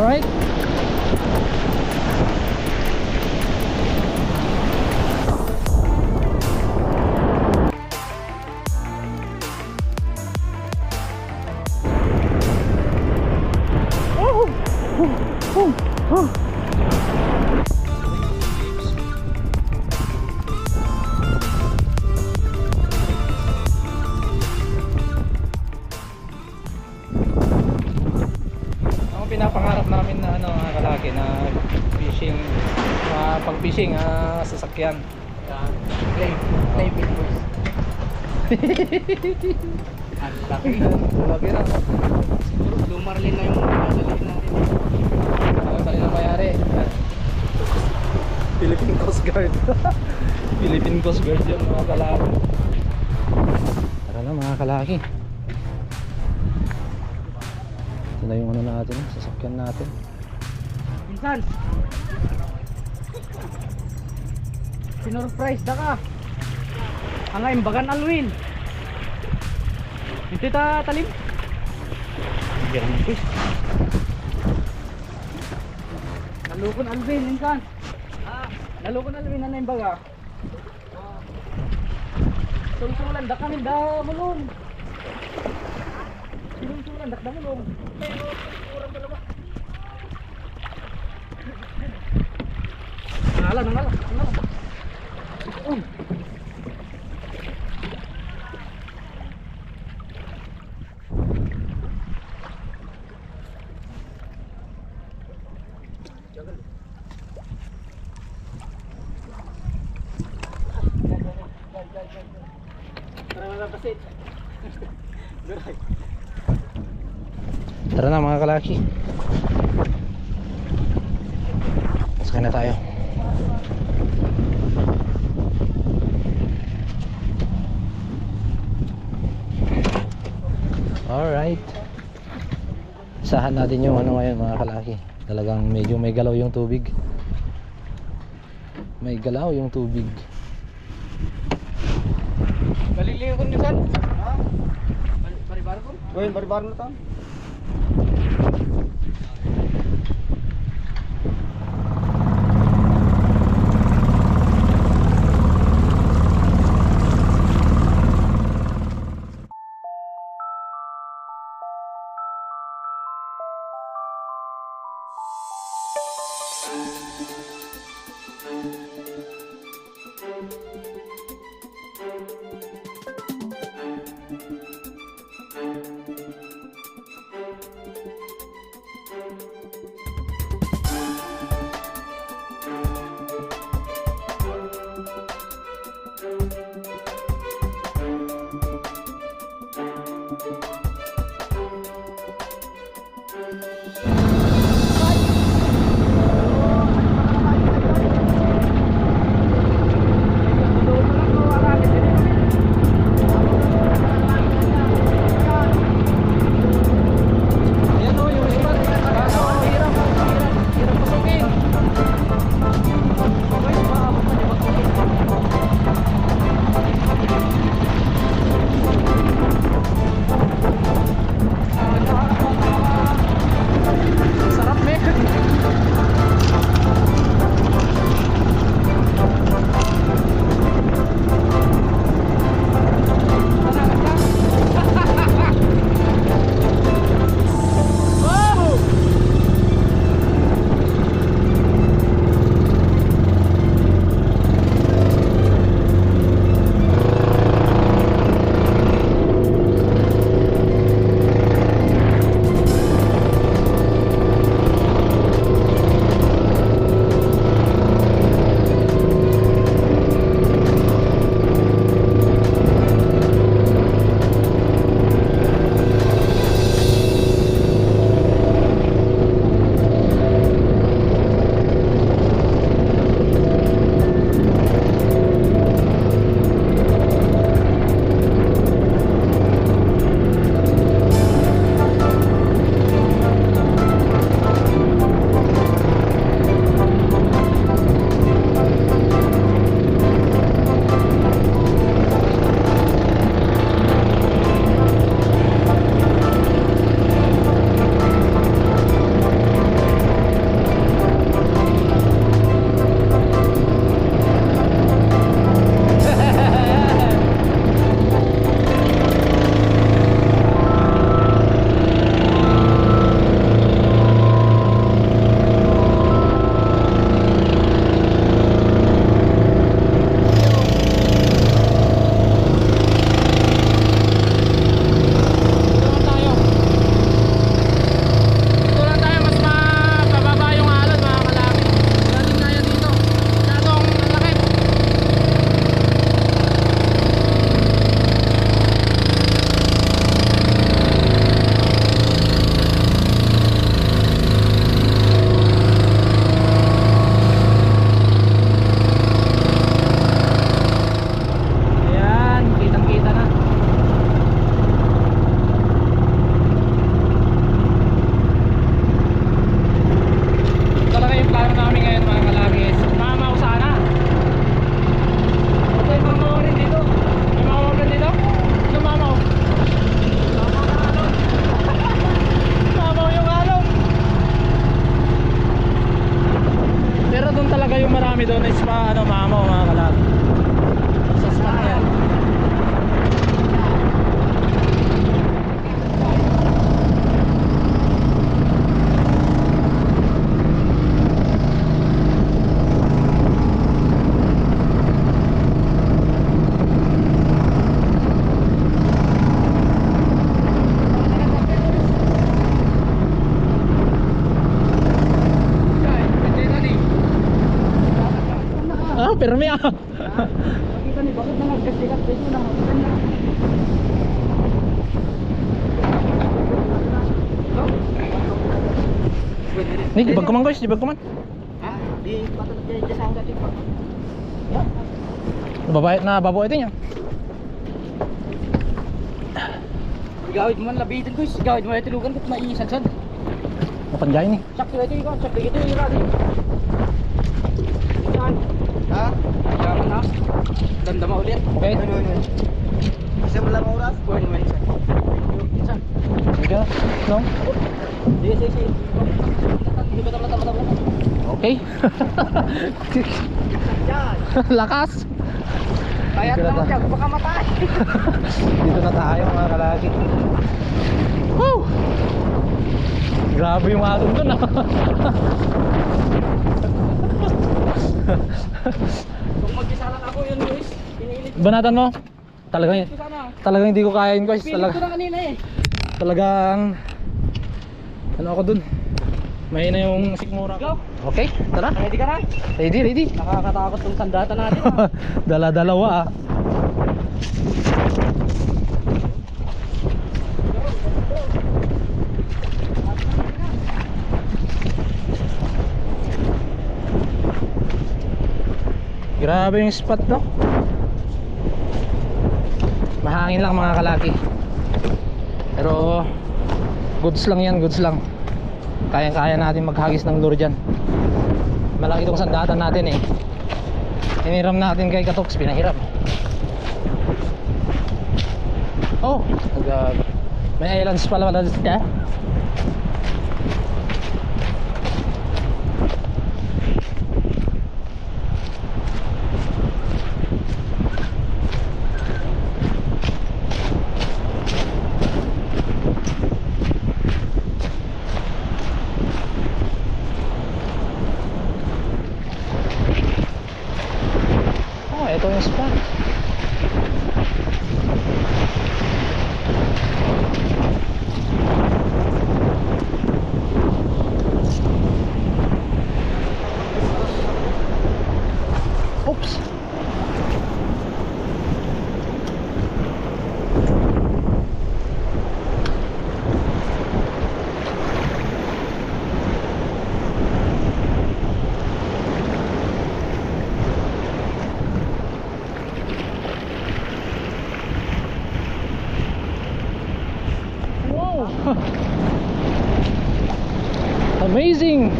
Alright. Ang pinapangarap namin na ano mga kalaki na fishing, pag-fishing sasakyan. Play big boys. Ang laki. Lagi na. Siguro lumarlin na yung gasolina natin. Ang sali na mayari. Philippine Coast Guard. Philippine Coast Guard yung mga kalaki. Tara na mga kalaki. Ito na yung ano natin, sasakyan natin. Minsan. Sinurprise na ka. Ang imbagan alwin. Ito ta talim. Biar mo fish. Nalukon alwin minsan. Nalukon alwin na imbaga. Sungsulan dak kami da mulon. Sungsulan dak da mulon. Pero kurang dalawa. Nangala. Tara na mga kalaki. Sakay na tayo. Alright. Sahan natin yung ano ngayon mga kalaki. Talagang medyo may galaw yung tubig. May galaw yung tubig. Galileo ko nisan. Ha? Bari-bari ko? Oy, bari-bari na tan. kami doon is pa ano mama mga kalaki. Sa spot na yan. Ah, permi ah. Makita ni bakit na nagkasikat dito na. Ni di bagkuman guys, di bagkuman. Ha? Di patut jadi sa hangga dito. Babayad na babo ito niya. Gawid mo man labitin ko, gawid mo ito lugan ko maisadsad. Mapanjay ni. Sakto ito ikaw, sakto ito irali. Yan. Ha? Yaman na. Damdama ulit. Okay. Isa mo lang oras? Kuha naman isa. Isa. Sige. No. Sige. Hindi ba tama. Okay. Yan. Lakas. Kaya Dito na naman ta- siya, baka matay. Dito na tayo mga kalaki. Woo! Grabe yung alon doon ah. Kung mag-isa lang ako yun guys, pinilit Banatan mo? Talagang ko sana. talagang hindi ko kaya yun guys. Pinilit ko na kanina eh. Talagang ano ako dun. Mahina yung sikmura ko. Okay, tara. Ready ka na? Ready. Nakakatakot tong sandata natin ah. Dala-dalawa ah. Grabe yung spot no. Mahangin lang mga kalaki. Pero goods lang yan, goods lang. Kayang-kaya natin maghagis ng lure dyan. Malaki itong sandatan natin eh. Hiniram natin kay Katoks, pinahiram. Oh, may islands pala dito. Ito yung spot. Oops. Amazing.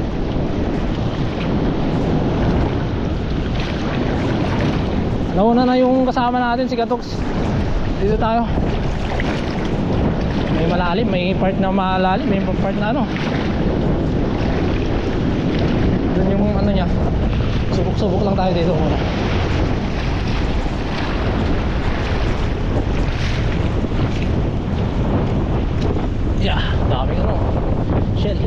Nauna na yung kasama natin si Katoks. Dito tayo. May malalim, may part na malalim, may part na ano. Doon yung ano niya. Subok-subok lang tayo dito muna. Yeah, daming ano. Shell.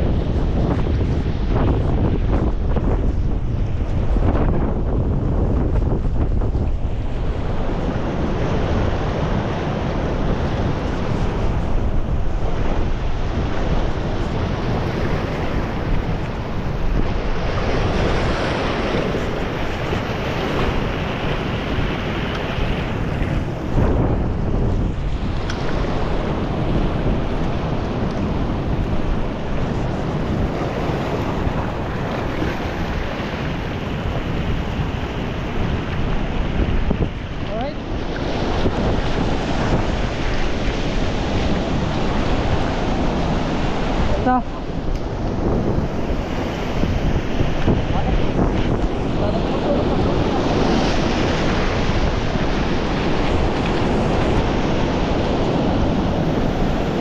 Na.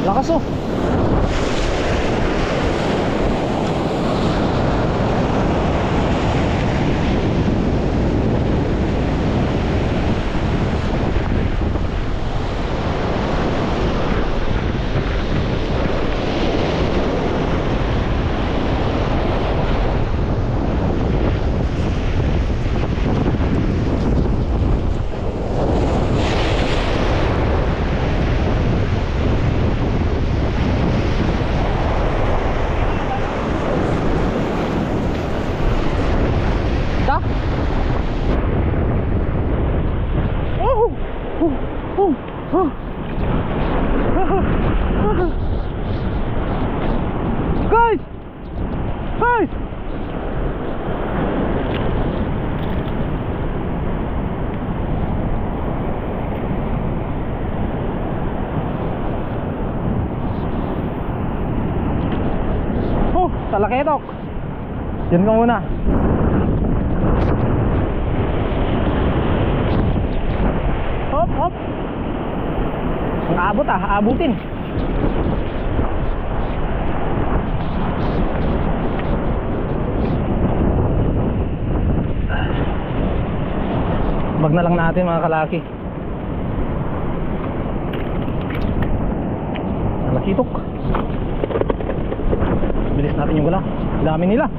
Lakas oh. Hey! Oh, talaketok. Diyan ka muna. Hop, hop. Ang abot abutin. Bag na lang natin mga kalaki. Nalakitok. Bilis natin yung gala. Dami nila.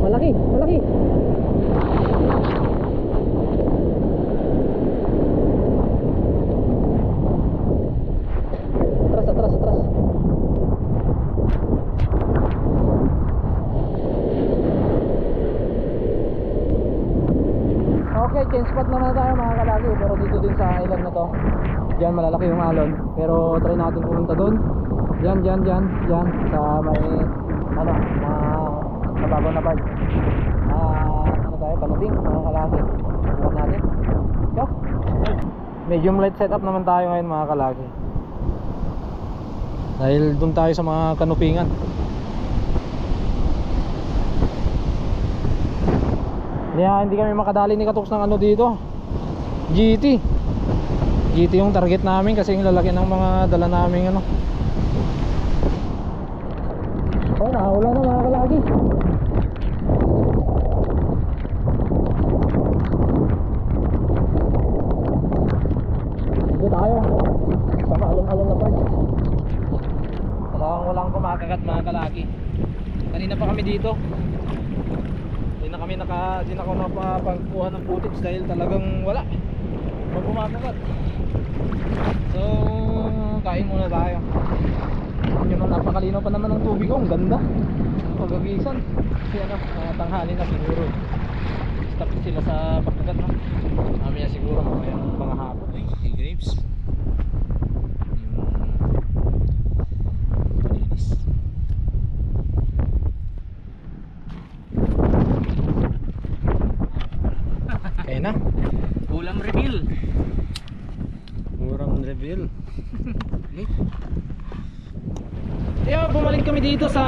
Malaki. Atras. Okay, change spot naman tayo mga kalaki. Pero dito din sa island na to, diyan malalaki yung alon. Pero try natin pumunta doon. Diyan sa may mga mababaw na part. Tayo panuting mga kalaki. Bukan natin. Go. Medium light setup naman tayo ngayon mga kalaki. Dahil doon tayo sa mga kanupingan. Hindi kami makadali ni Katoks ng ano dito. GT yung target namin kasi yung lalaki ng mga dala namin ano. Oh, nakahula na mga kalaki. Dito tayo sa maalong-along na part. Walang kumakagat mga kalaki. Kanina pa kami dito. Di na ako napapagkuha ng footage dahil talagang wala kumakagat. So kain muna tayo. Yun, napakalinaw pa naman ng tubig ko. Ang ganda pagagisan kasi tanghali na siguro stop sila sa pagkagat no? Mamaya siguro mga hapon. Ay, grapes palinis. Kaya na Ulam reveal. Bumalik kami dito sa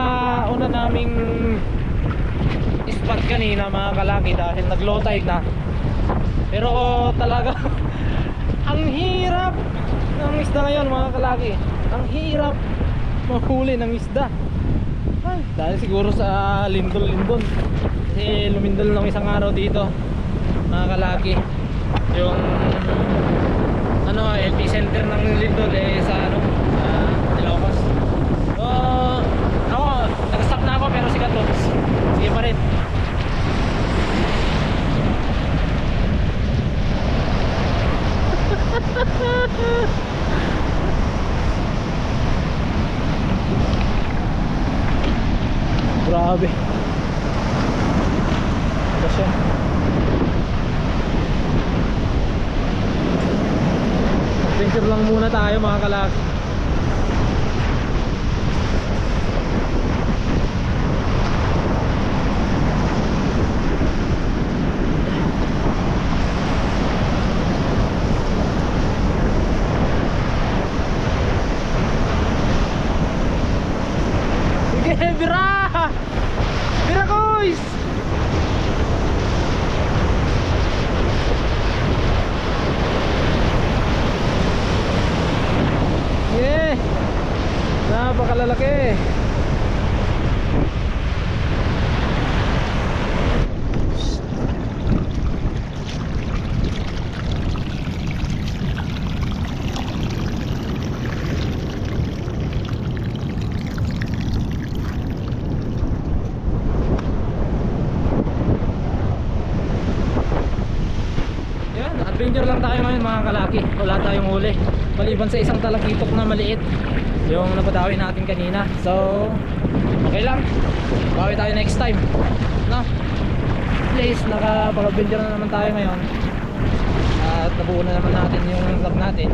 una naming spot kanina mga kalaki dahil nag low tide na. Pero talaga ang hirap ng isda ngayon mga kalaki. Ang hirap mahuli ng isda. Ay Dahil siguro sa lindol-lindol. Kasi lumindol ng isang araw dito, mga kalaki. Yung LP center ng lindol sa Ilocos. So ako, nag-stop na ako pero sikat to. Sige pa rin. Grabe. Kasi adventure lang muna tayo mga kalaki. Sige, bira! Bira guys! Yeah! Napakalalaki! Adventure lang tayo ngayon mga kalaki. Wala tayong huli maliban sa isang talakitok na maliit, yung napadawi natin kanina. So okay lang, bawi tayo next time, no? At least nakapag-adventure na naman tayo ngayon at nabuo na naman natin yung vlog natin.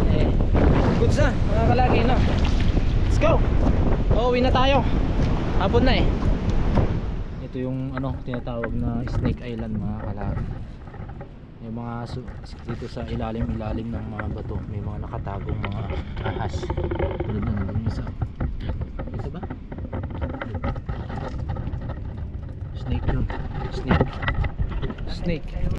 Goods na mga kalaki, no? Let's go! Uuwi na tayo, hapon na Ito yung tinatawag na Snake Island mga kalaki. Yung mga dito sa ilalim ng mga bato may mga nakatagong mga ahas. Tulad na nandun isa. Ito ba? Snake yun. Snake.